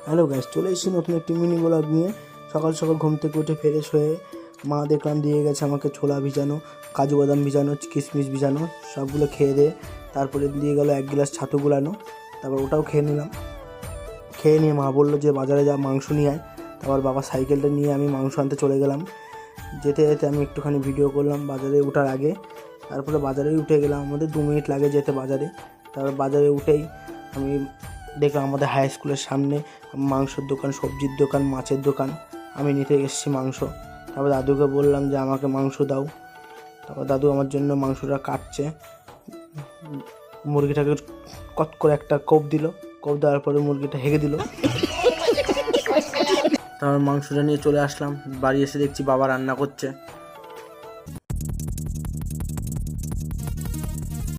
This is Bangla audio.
হ্যালো গাইস, চলে এসেছি নতুন একটি মিনি ব্লগ নিয়ে। সকাল সকাল ঘুম থেকে উঠে ফ্রেশ হয়ে মা দেখলাম দিয়ে গেছে আমাকে ছোলা ভিজানো, কাজু বাদাম ভিজানো, কিশমিশ ভিজানো, সবগুলো খেয়ে দিয়ে তারপরে দিয়ে গেল 1 গ্লাস ছাতু গুলানো। তারপর ওটাও খেয়ে নিলাম। খেয়ে নিয়ে মা বললো যে বাজারে যা মাংস নিয়ে আয়। তারপর বাবা সাইকেলটা নিয়ে আমি মাংস আনতে চলে গেলাম। যেতে যেতে আমি একটুখানি ভিডিও করলাম বাজারে ওঠার আগে। তারপরে বাজারেই উঠে গেলাম, আমাদের 2 মিনিট লাগে যেতে বাজারে। তারপর বাজারে উঠেই আমি দেখলাম আমাদের হাই স্কুলের সামনে মাংসের দোকান, সবজির দোকান, মাছের দোকান। আমি নিতে এসেছি মাংস। তারপর দাদুকে বললাম যে আমাকে মাংস দাও। তারপর দাদু আমার জন্য মাংসটা কাটছে। মুরগিটাকে কত করে একটা কোপ দিল। কোপ দেওয়ার পরে মুরগিটা হেগে দিল। তারপর মাংসটা নিয়ে চলে আসলাম। বাড়ি এসে দেখছি বাবা রান্না করছে।